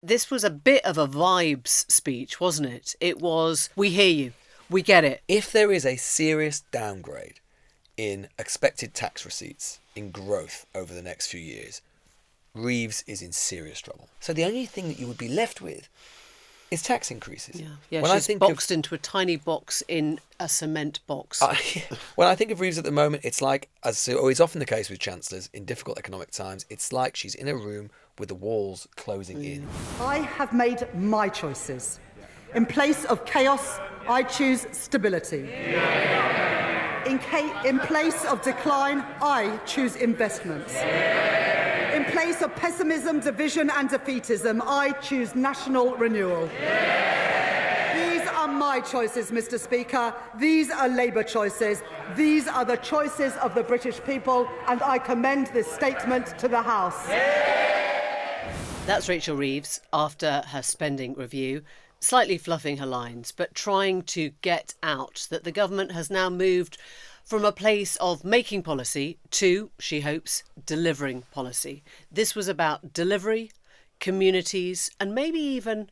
This was a bit of a vibes speech, wasn't it? It was, we hear you, we get it. If there is a serious downgrade in expected tax receipts in growth over the next few years, Reeves is in serious trouble. So the only thing that you would be left with is tax increases. Yeah, when she's boxed into a tiny box in a cement box. When I think of Reeves at the moment, it's like, as is often the case with chancellors in difficult economic times, it's like she's in a room with the walls closing in. I have made my choices. In place of chaos, I choose stability. In place of decline, I choose investments. In place of pessimism, division and defeatism, I choose national renewal. These are my choices, Mr. Speaker. These are Labour choices. These are the choices of the British people, and I commend this statement to the House. That's Rachel Reeves after her spending review, slightly fluffing her lines, but trying to get out that the government has now moved from a place of making policy to, she hopes, delivering policy. This was about delivery, communities, and maybe even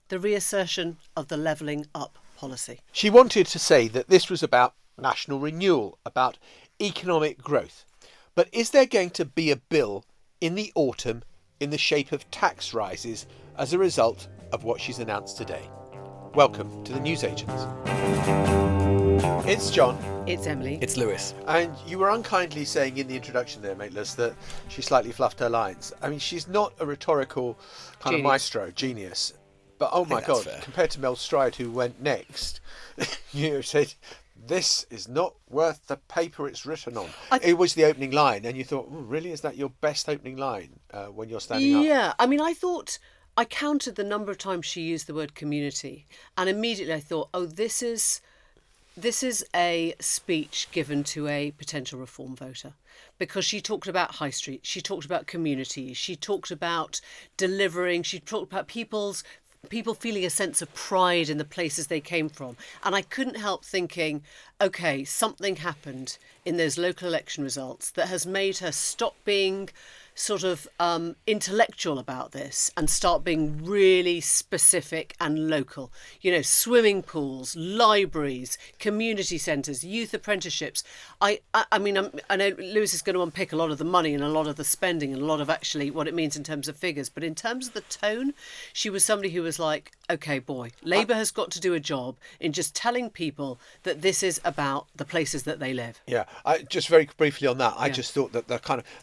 the reassertion of the levelling up policy. She wanted to say that this was about national renewal, about economic growth. But is there going to be a bill in the autumn in the shape of tax rises as a result of what she's announced today? Welcome to the Newsagents. It's John. It's Emily. It's Lewis. And you were unkindly saying in the introduction there, Mateless, that she slightly fluffed her lines. I mean, she's not a rhetorical kind of maestro, genius. But oh my God, compared to Mel Stride, who went next, you said, this is not worth the paper it's written on. It was the opening line, and you thought, oh, really, is that your best opening line when you're standing up? Yeah, I mean, I counted the number of times she used the word community, and immediately I thought, oh, this is a speech given to a potential reform voter, because she talked about high street, she talked about communities, she talked about delivering, she talked about people feeling a sense of pride in the places they came from. And I couldn't help thinking, OK, something happened in those local election results that has made her stop being sort of intellectual about this and start being really specific and local. You know, swimming pools, libraries, community centres, youth apprenticeships. I mean, I know Lewis is going to unpick a lot of the money and a lot of the spending and a lot of actually what it means in terms of figures. But in terms of the tone, she was somebody who was like, OK, boy, Labour has got to do a job in just telling people that this is about the places that they live. Yeah, just very briefly on that, I just thought that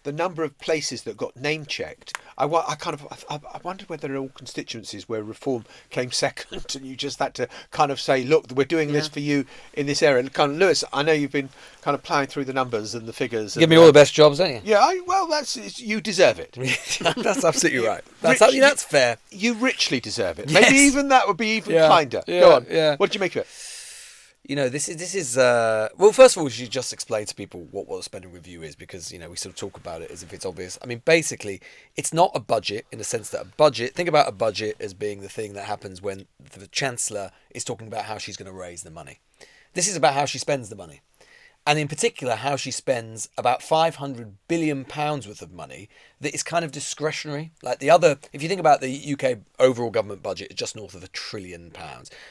the number of places that got name checked, I wondered whether they're all constituencies where reform came second, and you just had to kind of say, look, we're doing this for you in this area. Kind of, Lewis, I know you've been kind of ploughing through the numbers and the figures. Give me all the best jobs, don't you? Yeah, you deserve it. That's absolutely right. That's fair. You richly deserve it. Yes. Maybe even that would be even kinder. Go on. Yeah. What did you make of it? You know, this is well, first of all, we should just explain to people what a spending review is, because, you know, we sort of talk about it as if it's obvious. I mean, basically, it's not a budget in the sense that think about a budget as being the thing that happens when the Chancellor is talking about how she's going to raise the money. This is about how she spends the money. And in particular, how she spends about £500 billion worth of money that is kind of discretionary. Like if you think about the UK overall government budget, it's just north of £1 trillion.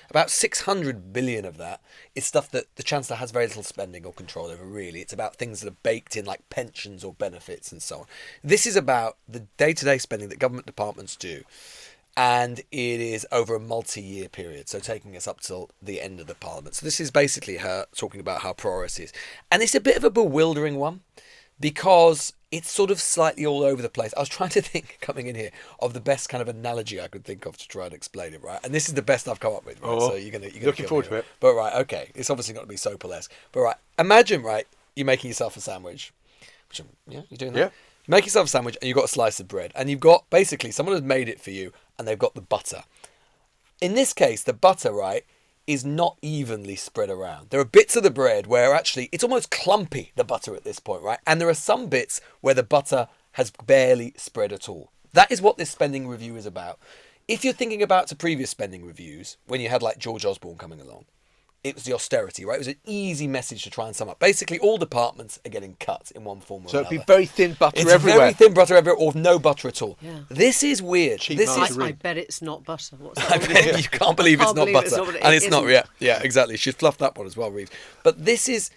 About 600 billion of that is stuff that the Chancellor has very little spending or control over, really. It's about things that are baked in, like pensions or benefits and so on. This is about the day-to-day spending that government departments do. And it is over a multi-year period, so taking us up till the end of the Parliament. So this is basically her talking about her priorities. And it's a bit of a bewildering one, because it's sort of slightly all over the place. I was trying to think, coming in here, of the best kind of analogy I could think of to try and explain it, right? And this is the best I've come up with, right? So you're gonna looking forward to it. But right, okay, it's obviously not going to be Sopel-esque. But right, imagine, right, you're making yourself a sandwich. You're doing that? Yeah. You make yourself a sandwich and you've got a slice of bread, and you've got, basically, someone has made it for you, and they've got the butter. In this case, the butter, right, is not evenly spread around. There are bits of the bread where actually it's almost clumpy, the butter at this point, right? And there are some bits where the butter has barely spread at all. That is what this spending review is about. If you're thinking about to previous spending reviews, when you had like George Osborne coming along, it was the austerity, right? It was an easy message to try and sum up. Basically, all departments are getting cut in one form or So another. it'd be very thin butter It's everywhere. very thin butter everywhere, or no butter at all. Yeah. This is weird. Cheap This is margarine. I bet it's not butter. What's I that? bet you can't believe it's not butter, and it's not. Yeah, exactly. She's fluffed that one as well, Reeves. But this is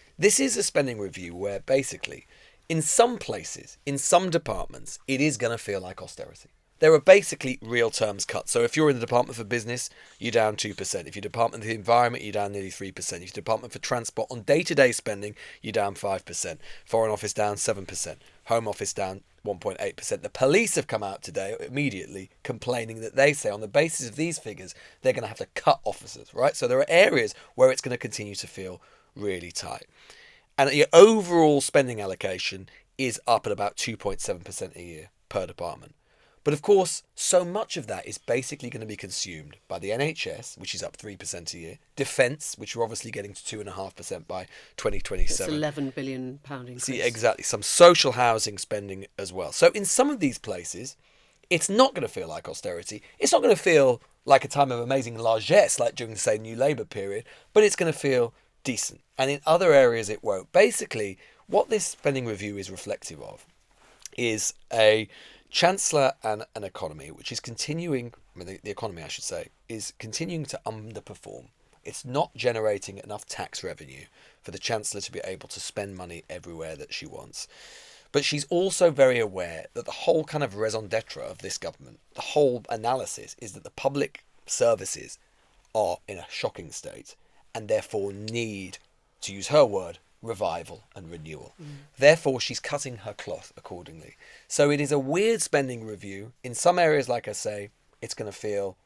a spending review where basically, in some places, in some departments, it is going to feel like austerity. There are basically real terms cut. So if you're in the Department for Business, you're down 2%. If you're Department of the Environment, you're down nearly 3%. If you're Department for Transport, on day-to-day spending, you're down 5%. Foreign Office down 7%. Home Office down 1.8%. The police have come out today immediately complaining that they say on the basis of these figures, they're going to have to cut officers, right? So there are areas where it's going to continue to feel really tight. And your overall spending allocation is up at about 2.7% a year per department. But of course, so much of that is basically going to be consumed by the NHS, which is up 3% a year, defence, which we're obviously getting to 2.5% by 2027. It's £11 billion increase. See, exactly. Some social housing spending as well. So in some of these places, it's not going to feel like austerity. It's not going to feel like a time of amazing largesse, like during the, say, New Labour period, but it's going to feel decent. And in other areas, it won't. Basically, what this spending review is reflective of is a Chancellor and an economy which is continuing, the economy I should say, is continuing to underperform. It's not generating enough tax revenue for the Chancellor to be able to spend money everywhere that she wants. But she's also very aware that the whole kind of raison d'etre of this government, the whole analysis is that the public services are in a shocking state and therefore need, to use her word, revival and renewal. Therefore, she's cutting her cloth accordingly. So it is a weird spending review. In some areas, like I say, it's going to feel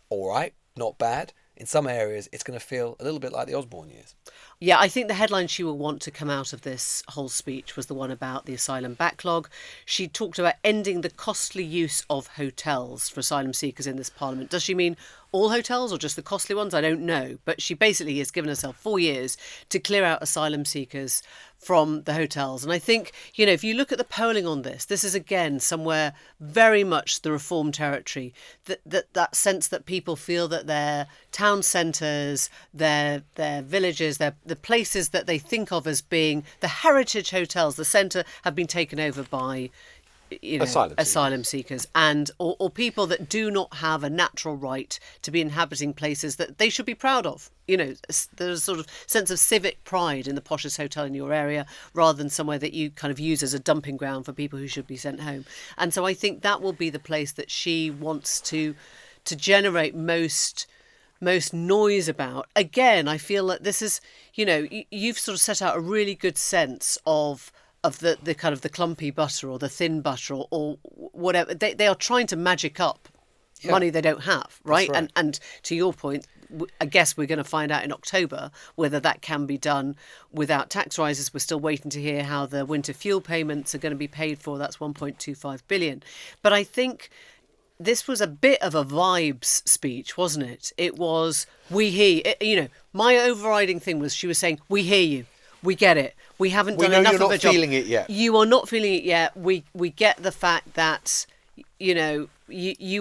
all right, not bad. In some areas, it's going to feel a little bit like the Osborne years. Yeah, I think the headline she will want to come out of this whole speech was the one about the asylum backlog. She talked about ending the costly use of hotels for asylum seekers in this parliament. Does she mean all hotels or just the costly ones? I don't know. But she basically has given herself 4 years to clear out asylum seekers from the hotels. And I think, if you look at the polling on this, this is again somewhere very much the reform territory. That sense that people feel that their town centres, their villages, the places that they think of as being the heritage hotels, the centre, have been taken over by asylum seekers and or people that do not have a natural right to be inhabiting places that they should be proud of. There's a sort of sense of civic pride in the poshest hotel in your area rather than somewhere that you kind of use as a dumping ground for people who should be sent home. And so I think that will be the place that she wants to generate most noise about. Again, I feel that this is, you've sort of set out a really good sense of the kind of the clumpy butter or the thin butter or whatever. They are trying to magic up money they don't have, right? That's right. And to your point, I guess we're going to find out in October whether that can be done without tax rises. We're still waiting to hear how the winter fuel payments are going to be paid for. That's 1.25 billion. But I think this was a bit of a vibes speech, wasn't it? It was, we hear you. My overriding thing was she was saying, we hear you. We get it. We haven't done enough of a job. We know you're not feeling it yet. You are not feeling it yet. We get the fact that, you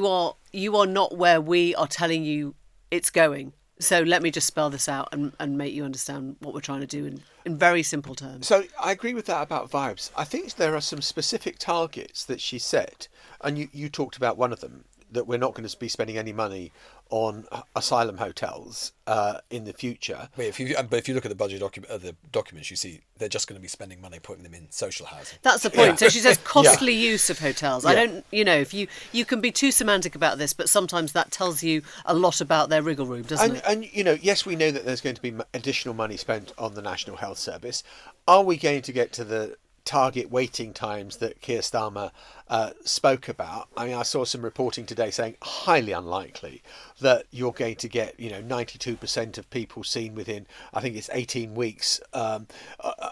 are not where we are telling you it's going. So let me just spell this out and make you understand what we're trying to do in very simple terms. So I agree with that about vibes. I think there are some specific targets that she set, and you talked about one of them, that we're not going to be spending any money on asylum hotels in the future. But if you look at the budget documents, you see they're just going to be spending money putting them in social housing. That's the point. So she says costly use of hotels. I don't, if you can be too semantic about this, but sometimes that tells you a lot about their wriggle room, doesn't it? And yes, we know that there's going to be additional money spent on the National Health Service. Are we going to get to the target waiting times that Keir Starmer spoke about? I mean, I saw some reporting today saying highly unlikely that you're going to get 92% of people seen within, I think it's 18 weeks, and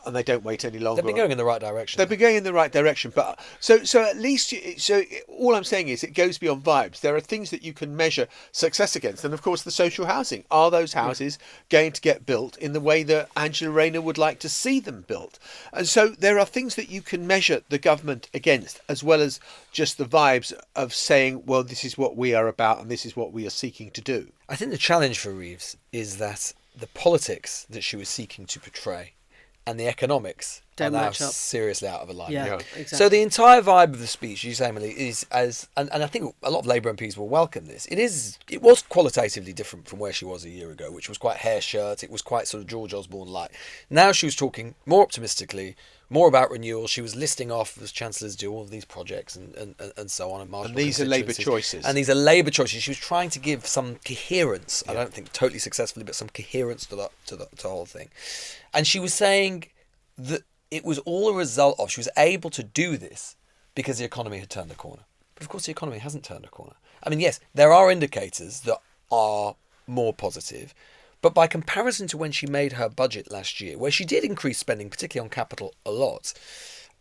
they don't wait any longer. They've been going in the right direction. They've been going in the right direction, but so at least all I'm saying is it goes beyond vibes. There are things that you can measure success against, and of course the social housing. Are those houses going to get built in the way that Angela Rayner would like to see them built? And so there are things that you can measure the government against, as well as just the vibes of saying, well, this is what we are about and this is what we are seeking to do. I think the challenge for Reeves is that the politics that she was seeking to portray and the economics don't are now match up. seriously out of alignment. Yeah, Yeah. exactly. So the entire vibe of the speech, you say, Emily, is and I think a lot of Labour MPs will welcome this. It was qualitatively different from where she was a year ago, which was quite hair shirt. It was quite sort of George Osborne-like. Now she was talking more optimistically, more about renewal. She was listing off, as chancellors do, all of these projects and so on. And these are Labour choices. And these are Labour choices. She was trying to give some coherence. I don't think totally successfully, but some coherence to the whole thing. And she was saying that it was all a result of, she was able to do this because the economy had turned a corner. But of course the economy hasn't turned a corner. I mean, yes, there are indicators that are more positive, but by comparison to when she made her budget last year, where she did increase spending, particularly on capital, a lot,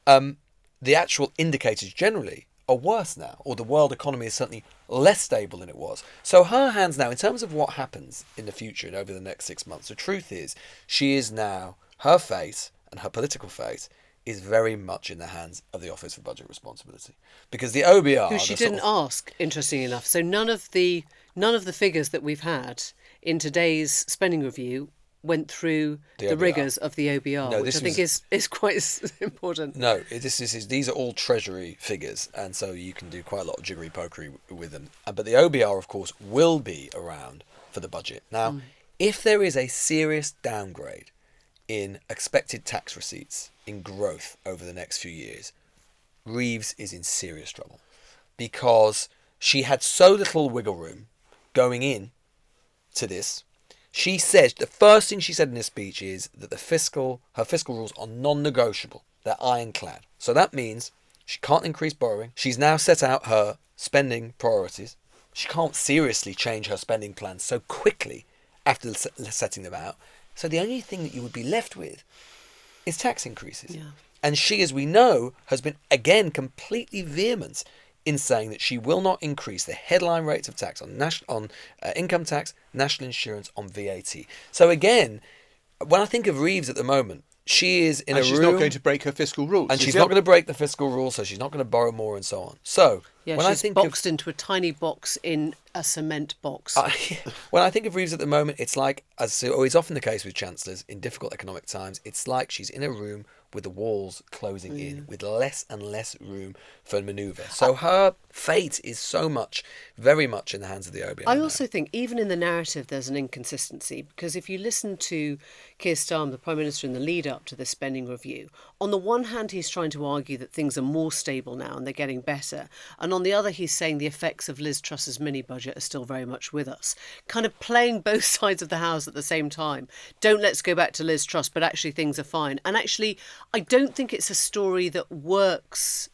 the actual indicators generally are worse now, or the world economy is certainly less stable than it was. So her hands now, in terms of what happens in the future and over the next 6 months, the truth is she is now, her fate and her political fate is very much in the hands of the Office for Budget Responsibility, because the OBR, who she didn't ask, interestingly enough. So none of the figures that we've had in today's spending review went through the rigours of the OBR, which I think is quite important. No, these are all Treasury figures, and so you can do quite a lot of jiggery-pokery with them. But the OBR, of course, will be around for the budget. Now, if there is a serious downgrade in expected tax receipts, in growth over the next few years, Reeves is in serious trouble, because she had so little wiggle room going in to this. She said, the first thing she said in this speech is that her fiscal rules are non-negotiable. They're ironclad. So that means she can't increase borrowing. She's now set out her spending priorities. She can't seriously change her spending plans so quickly after setting them out. So the only thing that you would be left with is tax increases. Yeah. And she, as we know, has been, again, completely vehement in saying that she will not increase the headline rates of tax on income tax, national insurance, on VAT. So again, when I think of Reeves at the moment, she is in a room... And she's not going to break her fiscal rules. And she's not going to break the fiscal rules, so she's not going to borrow more and so on. So... Yeah, when she's I think boxed into a tiny box in a cement box. When I think of Reeves at the moment, it's like, as is often the case with chancellors in difficult economic times, it's like she's in a room with the walls closing in, with less and less room for manoeuvre. So her fate is very much in the hands of the OBR. I also think even in the narrative there's an inconsistency, because if you listen to Keir Starmer, the Prime Minister, in the lead up to this spending review, on the one hand he's trying to argue that things are more stable now and they're getting better, and on the other he's saying the effects of Liz Truss's mini budget are still very much with us, kind of playing both sides of the house at the same time. Don't let's go back to Liz Truss, but actually things are fine. And actually I don't think it's a story that works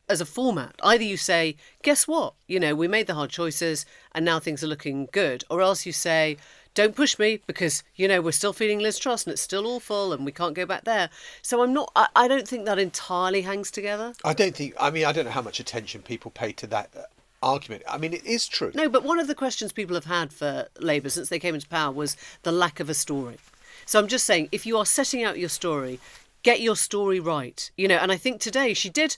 as a format. Either you say, guess what? We made the hard choices and now things are looking good. Or else you say, don't push me because, we're still feeling Liz Truss and it's still awful and we can't go back there. So I don't think that entirely hangs together. I don't know how much attention people pay to that argument. I mean, it is true. No, but one of the questions people have had for Labour since they came into power was the lack of a story. So I'm just saying, if you are setting out your story, get your story right. And I think today she did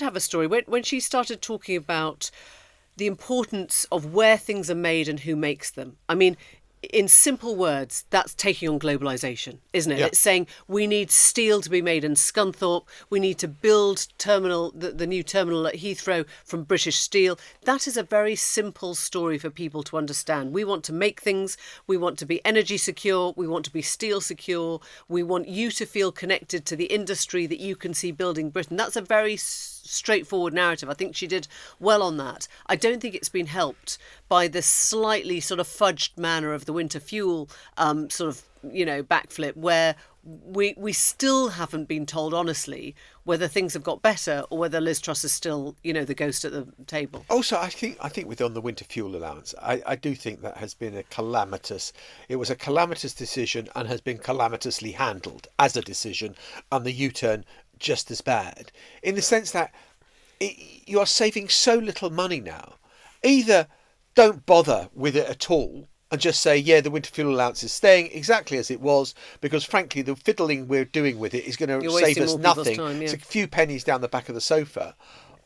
have a story when she started talking about the importance of where things are made and who makes them. I mean, in simple words, that's taking on globalisation, isn't it? Yeah. It's saying we need steel to be made in Scunthorpe. We need to build the new terminal at Heathrow from British steel. That is a very simple story for people to understand. We want to make things. We want to be energy secure. We want to be steel secure. We want you to feel connected to the industry that you can see building Britain. That's a very straightforward narrative. I think she did well on that. I don't think it's been helped by the slightly sort of fudged manner of the winter fuel backflip, where we still haven't been told honestly whether things have got better or whether Liz Truss is still, the ghost at the table. Also, I think on the winter fuel allowance, I do think that has been it was a calamitous decision and has been calamitously handled as a decision, and the U-turn just as bad, in the sense that you are saving so little money now. Either don't bother with it at all and just say, the winter fuel allowance is staying exactly as it was, because frankly the fiddling we're doing with it is going to save us nothing. Time, yeah. It's a few pennies down the back of the sofa.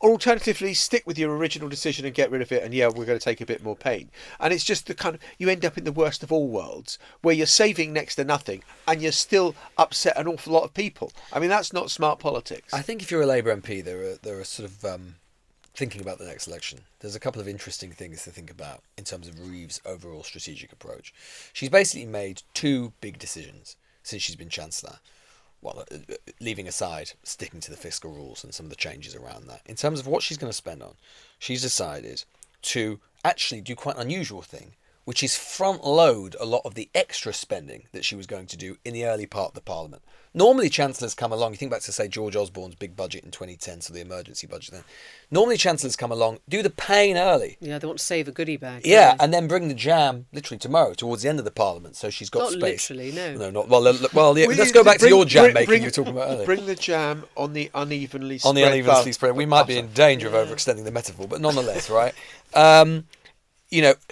or alternatively stick with your original decision and get rid of it, and we're going to take a bit more pain. And it's just the kind of, you end up in the worst of all worlds, where you're saving next to nothing and you're still upset an awful lot of people. I mean, that's not smart politics. I think if you're a Labour MP, there are sort of thinking about the next election, there's a couple of interesting things to think about in terms of Reeves' overall strategic approach. She's basically made two big decisions since she's been Chancellor. Well, leaving aside sticking to the fiscal rules and some of the changes around that. In terms of what she's going to spend on, she's decided to actually do quite an unusual thing, which is front load a lot of the extra spending that she was going to do in the early part of the Parliament. Normally Chancellors come along, you think back to, say, George Osborne's big budget in 2010, so the emergency budget then. Normally Chancellors come along, do the pain early. Yeah, they want to save a goodie bag. Yeah, and then bring the jam literally tomorrow, towards the end of the Parliament, so she's got Not space. Literally, no. No, not, well, yeah, let's go back to your jam making you were talking about earlier. Bring the jam on the unevenly spread. On the unevenly spread. We might be in danger of overextending the metaphor, but nonetheless, right?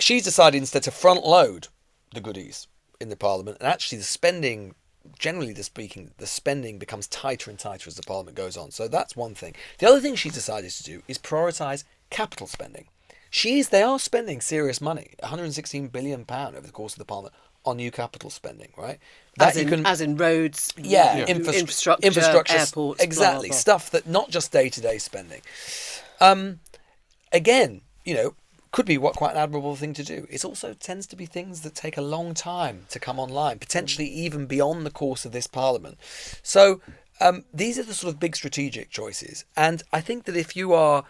She's decided instead to front load the goodies in the Parliament, and actually the spending, generally speaking, the spending becomes tighter and tighter as the Parliament goes on. So that's one thing. The other thing she's decided to do is prioritise capital spending. They are spending serious money, £116 billion over the course of the Parliament on new capital spending, right? As in roads, infrastructure, airports, exactly, blah, blah. Stuff that not just day-to-day spending. Again, could be quite an admirable thing to do. It also tends to be things that take a long time to come online, potentially even beyond the course of this Parliament. So these are the sort of big strategic choices. And I think that if you are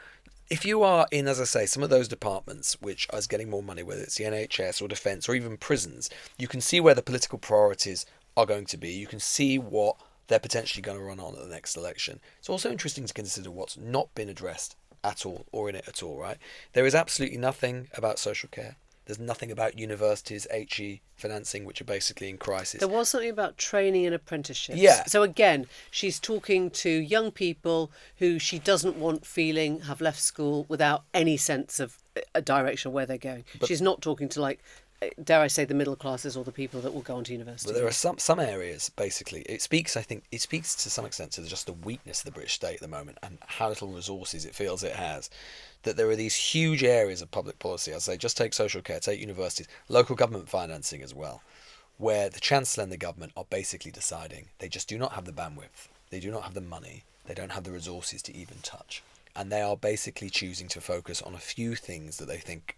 in, as I say, some of those departments which are getting more money, whether it's the NHS or defence or even prisons, you can see where the political priorities are going to be. You can see what they're potentially going to run on at the next election. It's also interesting to consider what's not been addressed at all, or in it at all, right? There is absolutely nothing about social care. There's nothing about universities, HE financing, which are basically in crisis. There was something about training and apprenticeships. Yeah. So again, she's talking to young people who she doesn't want have left school without any sense of a direction of where they're going. She's not talking to, dare I say, the middle classes or the people that will go on to university. But there are some areas, basically, I think it speaks to some extent to just the weakness of the British state at the moment and how little resources it feels it has, that there are these huge areas of public policy. I'd say just take social care, take universities, local government financing as well, where the Chancellor and the government are basically deciding they just do not have the bandwidth, they do not have the money, they don't have the resources to even touch. And they are basically choosing to focus on a few things that they think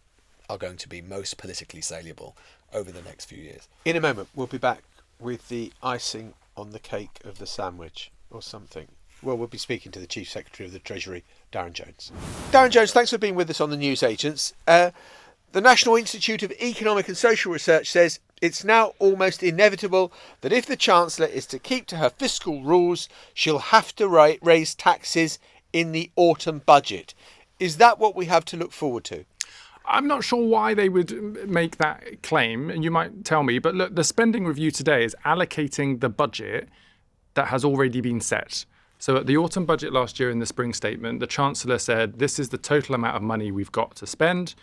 are going to be most politically saleable over the next few years. In a moment, we'll be back with the icing on the cake of the sandwich or something. Well, we'll be speaking to the Chief Secretary of the Treasury, Darren Jones. Darren Jones, thanks for being with us on the News Agents. The National Institute of Economic and Social Research says it's now almost inevitable that if the Chancellor is to keep to her fiscal rules, she'll have to raise taxes in the autumn budget. Is that what we have to look forward to? I'm not sure why they would make that claim, and you might tell me, but look, the spending review today is allocating the budget that has already been set. So at the autumn budget last year in the spring statement, the Chancellor said, this is the total amount of money we've got to spend.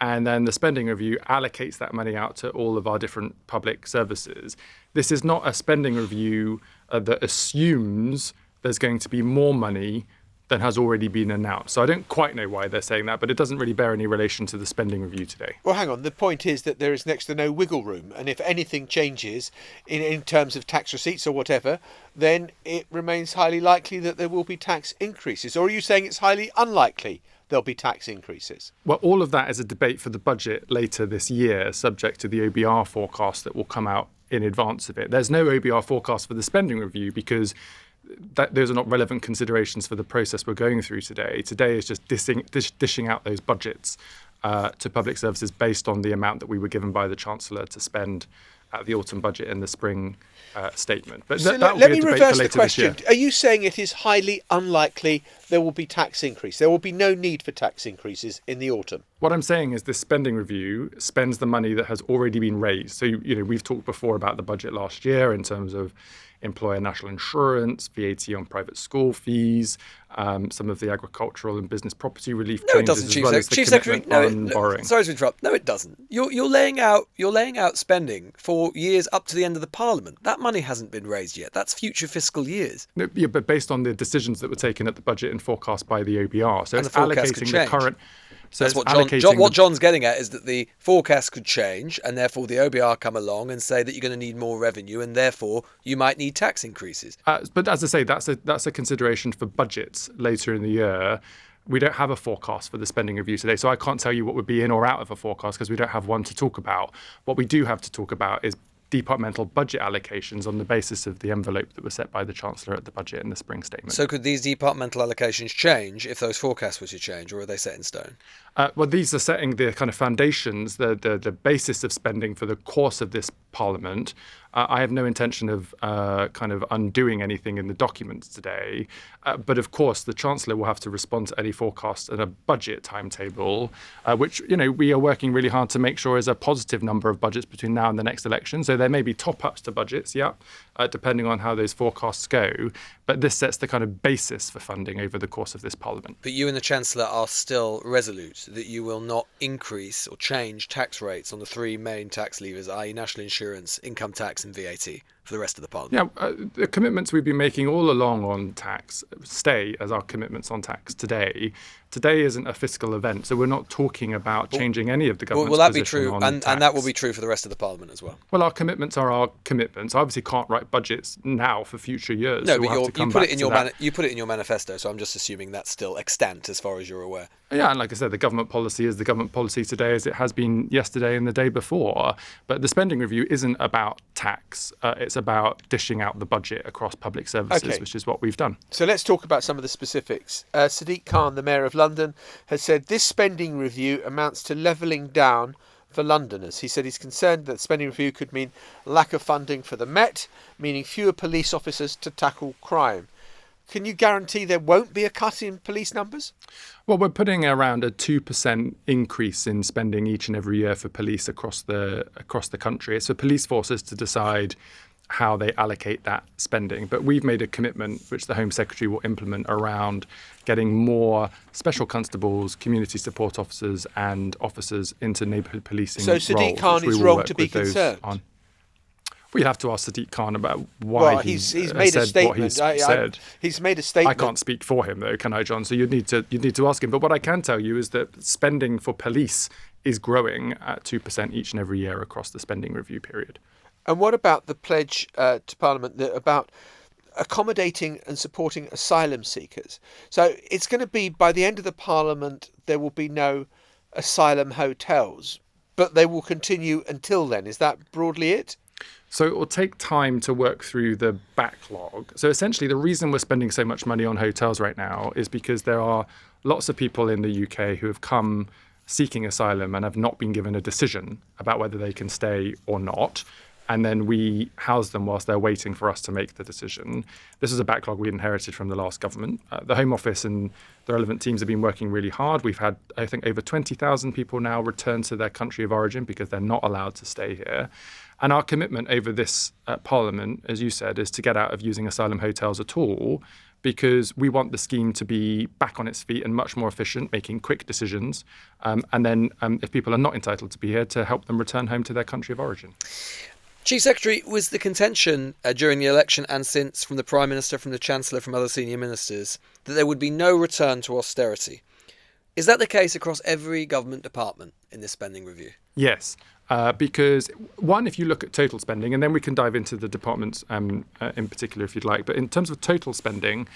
And then the spending review allocates that money out to all of our different public services. This is not a spending review that assumes there's going to be more money than has already been announced. So I don't quite know why they're saying that, but it doesn't really bear any relation to the spending review today. Well, hang on. The point is that there is next to no wiggle room. And if anything changes in terms of tax receipts or whatever, then it remains highly likely that there will be tax increases. Or are you saying it's highly unlikely there'll be tax increases? Well, all of that is a debate for the budget later this year, subject to the OBR forecast that will come out in advance of it. There's no OBR forecast for the spending review because those are not relevant considerations for the process we're going through today. Today is just dishing out those budgets to public services based on the amount that we were given by the Chancellor to spend at the autumn budget and the spring statement. But so let me reverse the question. Are you saying it is highly unlikely there will be tax increase? There will be no need for tax increases in the autumn? What I'm saying is this spending review spends the money that has already been raised. So, we've talked before about the budget last year in terms of employer national insurance, VAT on private school fees, some of the agricultural and business property relief changes, it doesn't, as well as the commitment on borrowing. Sorry to interrupt. No, it doesn't. You're laying out spending for for years up to the end of the Parliament. That money hasn't been raised yet. That's future fiscal years. No, yeah, but based on the decisions that were taken at the budget and forecast by the OBR. So And it's the forecast could allocating the change. current... So That's it's what John's getting at, is that the forecast could change, and therefore the OBR come along and say that you're going to need more revenue, and therefore you might need tax increases. But as I say, that's a consideration for budgets later in the year. We don't have a forecast for the spending review today, so I can't tell you what would be in or out of a forecast because we don't have one to talk about. What we do have to talk about is departmental budget allocations on the basis of the envelope that was set by the Chancellor at the budget and the spring statement. So could these departmental allocations change if those forecasts were to change, or are they set in stone? Well, these are setting the kind of foundations, the basis of spending for the course of this Parliament. I have no intention of kind of undoing anything in the documents today. But of course, the Chancellor will have to respond to any forecast and a budget timetable, which, we are working really hard to make sure is a positive number of budgets between now and the next election. So there may be top-ups to budgets, depending on how those forecasts go. But this sets the kind of basis for funding over the course of this Parliament. But you and the Chancellor are still resolute that you will not increase or change tax rates on the three main tax levers, i.e. national insurance, income tax and VAT, for the rest of the Parliament. Yeah, the commitments we've been making all along on tax stay as our commitments on tax today. Today isn't a fiscal event, so we're not talking about changing any of the government's will that be position true? on And tax. that will be true for the rest of the Parliament as well? Well, our commitments are our commitments. I obviously can't write budgets now for future years. No, so we'll but have to come you put back it in to your that. you put it in your manifesto, so I'm just assuming that's still extant as far as you're aware. Yeah, and like I said, the government policy is the government policy today as it has been yesterday and the day before. But the spending review isn't about tax. It's about dishing out the budget across public services, which is what we've done. So let's talk about some of the specifics. Sadiq Khan, the Mayor of London, has said this spending review amounts to levelling down for Londoners. He said he's concerned that spending review could mean lack of funding for the Met, meaning fewer police officers to tackle crime. Can you guarantee there won't be a cut in police numbers? Well, we're putting around a 2% increase in spending each and every year for police across the country. It's for police forces to decide how they allocate that spending. But we've made a commitment, which the Home Secretary will implement, around getting more special constables, community support officers and officers into neighbourhood policing So Sadiq Khan is wrong to be concerned? We have to ask Sadiq Khan about why he's made a statement. what he's said. He's made a statement. I can't speak for him though, can I, John? So you'd need to ask him. But what I can tell you is that spending for police is growing at 2% each and every year across the spending review period. And what about the pledge to Parliament about accommodating and supporting asylum seekers? So it's going to be, by the end of the Parliament, there will be no asylum hotels, but they will continue until then. Is that broadly it? So it will take time to work through the backlog. So essentially, the reason we're spending so much money on hotels right now is because there are lots of people in the UK who have come seeking asylum and have not been given a decision about whether they can stay or not. And then we house them whilst they're waiting for us to make the decision. This is a backlog we inherited from the last government. The Home Office and the relevant teams have been working really hard. We've had, I think, over 20,000 people now return to their country of origin because they're not allowed to stay here. And our commitment over this Parliament, as you said, is to get out of using asylum hotels at all, because we want the scheme to be back on its feet and much more efficient, making quick decisions. And then if people are not entitled to be here, to help them return home to their country of origin. Chief Secretary, was the contention during the election and since from the Prime Minister, from the Chancellor, from other senior ministers, that there would be no return to austerity? Is that the case across every government department in this spending review? Yes, because one, if you look at total spending, and then we can dive into the departments in particular if you'd like, but in terms of total spending,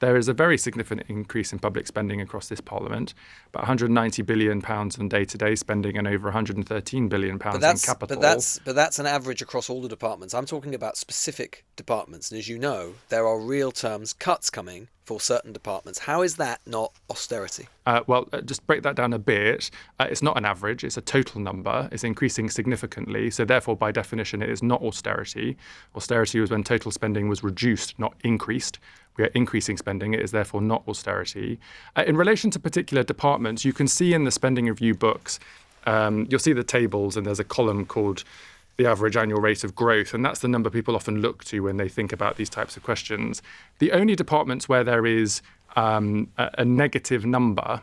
there is a very significant increase in public spending across this Parliament, about £190 billion on day-to-day spending and over £113 billion in capital. But that's an average across all the departments. I'm talking about specific departments. And as you know, there are real terms cuts coming for certain departments. How is that not austerity? Just break that down a bit. It's not an average. It's a total number. It's increasing significantly. So therefore, by definition, it is not austerity. Austerity was when total spending was reduced, not increased. We are increasing spending. It is therefore not austerity. In relation to particular departments, you can see in the spending review books, you'll see the tables, and there's a column called the average annual rate of growth, and that's the number people often look to when they think about these types of questions. The only departments where there is a negative number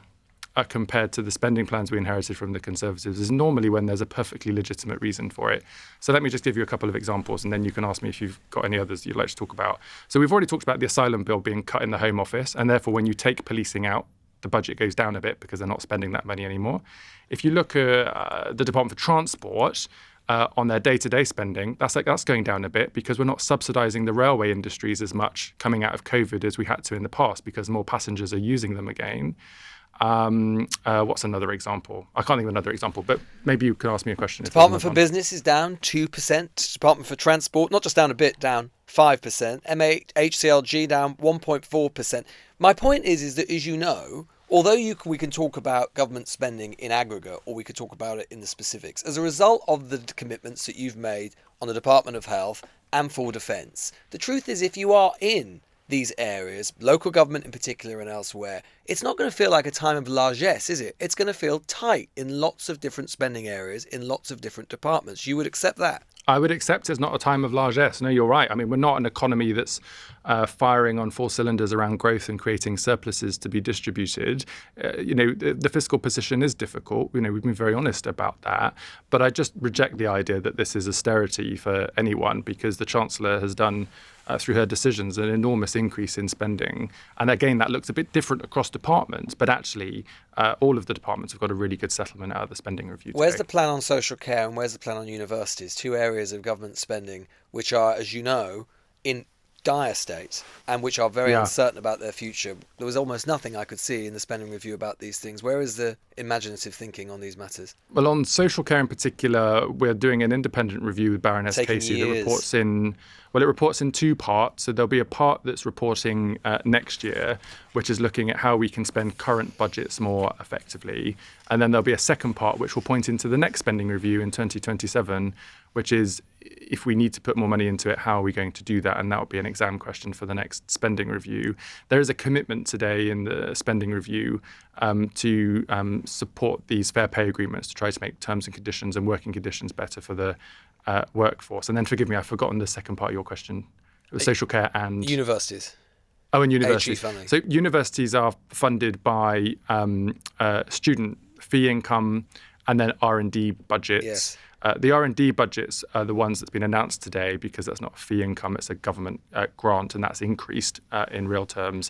compared to the spending plans we inherited from the Conservatives is normally when there's a perfectly legitimate reason for it. So let me just give you a couple of examples, and then you can ask me if you've got any others you'd like to talk about. So we've already talked about the asylum bill being cut in the Home Office, and therefore when you take policing out, the budget goes down a bit because they're not spending that money anymore. If you look at the Department for Transport, on their day-to-day spending, that's going down a bit because we're not subsidising the railway industries as much coming out of COVID as we had to in the past because more passengers are using them again. What's another example? I can't think of another example, but maybe you can ask me a question. Department for Business is down 2%. Department for Transport, not just down a bit, down 5%. HCLG down 1.4%. My point is that, as you know, although we can talk about government spending in aggregate, or we could talk about it in the specifics, as a result of the commitments that you've made on the Department of Health and for Defence, the truth is if you are in these areas, local government in particular and elsewhere, it's not going to feel like a time of largesse, is it? It's going to feel tight in lots of different spending areas, in lots of different departments. You would accept that? I would accept it's not a time of largesse. No, you're right. I mean, we're not an economy that's firing on four cylinders around growth and creating surpluses to be distributed. The fiscal position is difficult. We've been very honest about that. But I just reject the idea that this is austerity for anyone because the Chancellor has done, through her decisions, an enormous increase in spending. And again, that looks a bit different across departments, but actually all of the departments have got a really good settlement out of the spending review today. Where's the plan on social care and where's the plan on universities? Two areas of government spending which are, as you know, in dire states and which are very uncertain about their future. There was almost nothing I could see in the spending review about these things. Where is the imaginative thinking on these matters? Well, on social care in particular, we're doing an independent review with Baroness Casey that reports in... Well, it reports in two parts. So there'll be a part that's reporting next year, which is looking at how we can spend current budgets more effectively. And then there'll be a second part, which will point into the next spending review in 2027, which is if we need to put more money into it, how are we going to do that? And that will be an exam question for the next spending review. There is a commitment today in the spending review to support these fair pay agreements to try to make terms and conditions and working conditions better for the workforce. And then forgive me, I've forgotten the second part of your question. It was social care and... Universities. Oh, and universities. funding. So universities are funded by student fee income and then R&D budgets. Yes. The R&D budgets are the ones that's been announced today because that's not fee income, it's a government grant, and that's increased in real terms.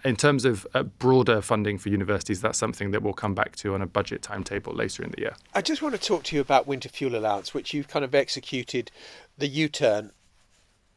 In terms of broader funding for universities, that's something that we'll come back to on a budget timetable later in the year. I just want to talk to you about winter fuel allowance, which you've kind of executed the U-turn.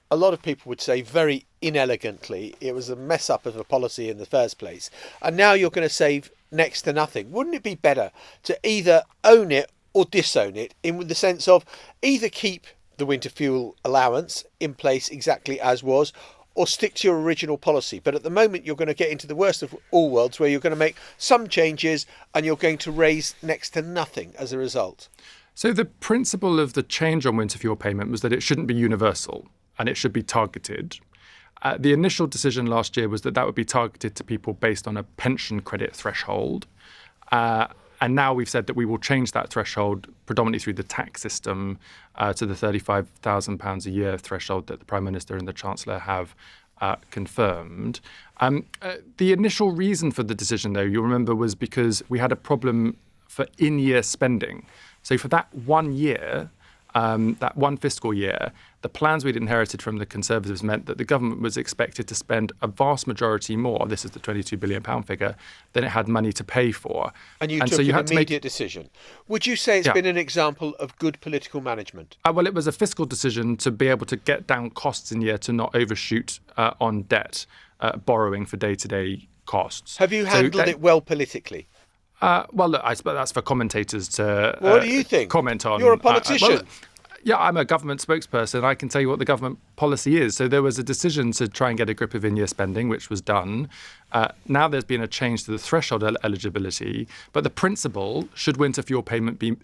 A lot of people would say very inelegantly. It was a mess up of a policy in the first place. And now you're going to save next to nothing. Wouldn't it be better to either own it or disown it, in the sense of either keep the winter fuel allowance in place exactly as was, or stick to your original policy? But at the moment, you're going to get into the worst of all worlds, where you're going to make some changes and you're going to raise next to nothing as a result. So the principle of the change on winter fuel payment was that it shouldn't be universal and it should be targeted. The initial decision last year was that that would be targeted to people based on a pension credit threshold. And now we've said that we will change that threshold predominantly through the tax system to the £35,000 a year threshold that the Prime Minister and the Chancellor have confirmed. The initial reason for the decision, though, you'll remember, was because we had a problem for in-year spending. So for that 1 year, that one fiscal year, the plans we'd inherited from the Conservatives meant that the government was expected to spend a vast majority more, this is the £22 billion figure, than it had money to pay for. And you took an immediate decision. Would you say it's been an example of good political management? Well, it was a fiscal decision to be able to get down costs in year to not overshoot on debt, borrowing for day-to-day costs. Have you handled it well politically? Well, look, I suppose that's for commentators to what do you think? Comment on. You're a politician. Yeah, I'm a government spokesperson. I can tell you what the government policy is. So there was a decision to try and get a grip of in-year spending, which was done. Now there's been a change to the threshold eligibility. But the principle, should winter fuel payment be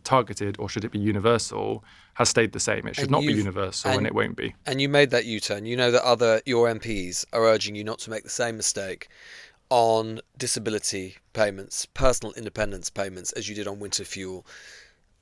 targeted or should it be universal, has stayed the same. It should not be universal and it won't be. And you made that U-turn. You know that your MPs are urging you not to make the same mistake on disability payments, personal independence payments, as you did on winter fuel.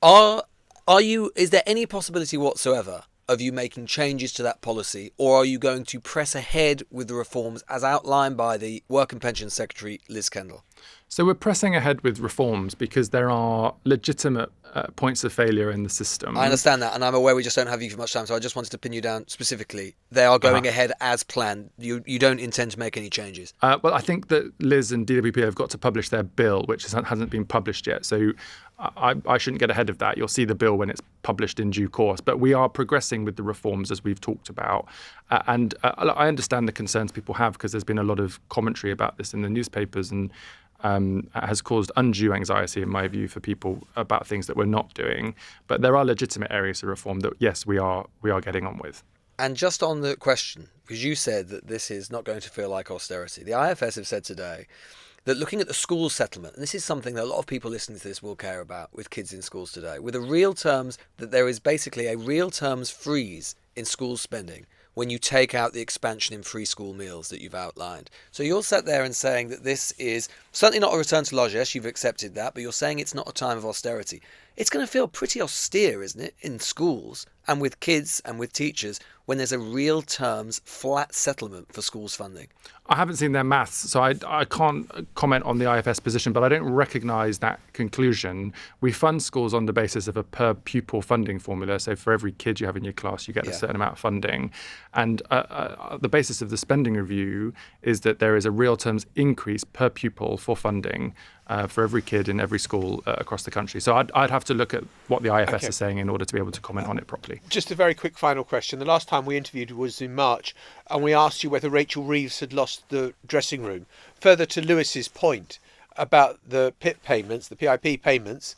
Is there any possibility whatsoever of you making changes to that policy, or are you going to press ahead with the reforms as outlined by the Work and Pensions Secretary, Liz Kendall? So we're pressing ahead with reforms because there are legitimate points of failure in the system. I understand that, and I'm aware we just don't have you for much time, so I just wanted to pin you down specifically. They are going ahead as planned. You don't intend to make any changes? Well, I think that Liz and DWP have got to publish their bill, which hasn't been published yet. So I shouldn't get ahead of that. You'll see the bill when it's published in due course. But we are progressing with the reforms, as we've talked about. And I understand the concerns people have, because there's been a lot of commentary about this in the newspapers, and has caused undue anxiety, in my view, for people about things that we're not doing. But there are legitimate areas of reform that, yes, we are getting on with. And just on the question, because you said that this is not going to feel like austerity, the IFS have said today that looking at the school settlement, and this is something that a lot of people listening to this will care about with kids in schools today, with the real terms, that there is basically a real terms freeze in school spending when you take out the expansion in free school meals that you've outlined. So you're sat there and saying that this is certainly not a return to largesse, you've accepted that, but you're saying it's not a time of austerity. It's going to feel pretty austere, isn't it, in schools and with kids and with teachers when there's a real terms flat settlement for schools funding? I haven't seen their maths, so I can't comment on the IFS position, but I don't recognise that conclusion. We fund schools on the basis of a per pupil funding formula. So for every kid you have in your class, you get a certain amount of funding. And the basis of the spending review is that there is a real terms increase per pupil for funding for every kid in every school across the country. So I'd have to look at what the IFS is saying in order to be able to comment on it properly. Just a very quick final question. The last time we interviewed was in March, and we asked you whether Rachel Reeves had lost the dressing room. Further to Lewis's point about the PIP payments, the PIP payments,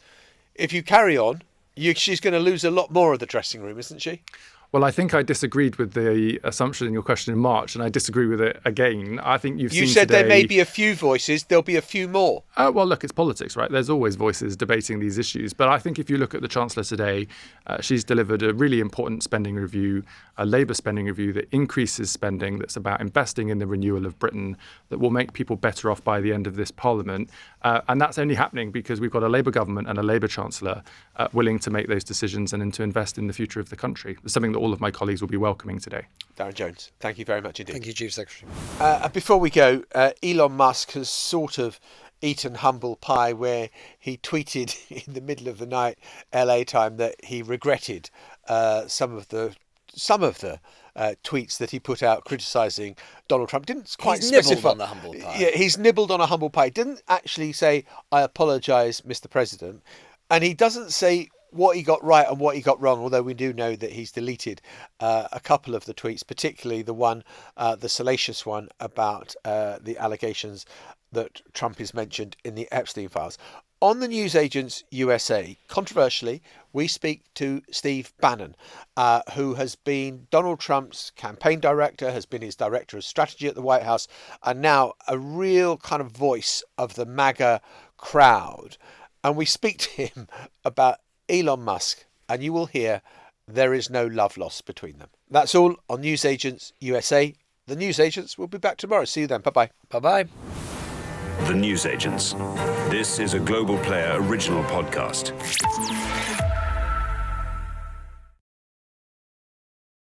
if you carry on, she's going to lose a lot more of the dressing room, isn't she? Well, I think I disagreed with the assumption in your question in March, and I disagree with it again. I think you said today, there may be a few voices, there'll be a few more. Well, look, it's politics, right? There's always voices debating these issues. But I think if you look at the Chancellor today, she's delivered a really important spending review, a Labour spending review that increases spending, that's about investing in the renewal of Britain, that will make people better off by the end of this Parliament. And that's only happening because we've got a Labour government and a Labour Chancellor willing to make those decisions and to invest in the future of the country. It's something that all of my colleagues will be welcoming today. Darren Jones, thank you very much indeed. Thank you, Chief Secretary. Before we go, Elon Musk has sort of eaten humble pie, where he tweeted in the middle of the night, LA time, that he regretted some of the tweets that he put out criticising Donald Trump. Didn't quite specify. Nibbled on the humble pie. Yeah, he's nibbled on a humble pie. Didn't actually say, I apologise, Mr. President. And he doesn't say what he got right and what he got wrong, although we do know that he's deleted a couple of the tweets, particularly the one, the salacious one about the allegations that Trump is mentioned in the Epstein files. On the Newsagents USA, controversially, we speak to Steve Bannon, who has been Donald Trump's campaign director, has been his director of strategy at the White House, and now a real kind of voice of the MAGA crowd. And we speak to him about Elon Musk, and you will hear there is no love lost between them. That's all on Newsagents USA. The Newsagents will be back tomorrow. See you then. Bye-bye. Bye-bye. The Newsagents. This is a Global Player original podcast.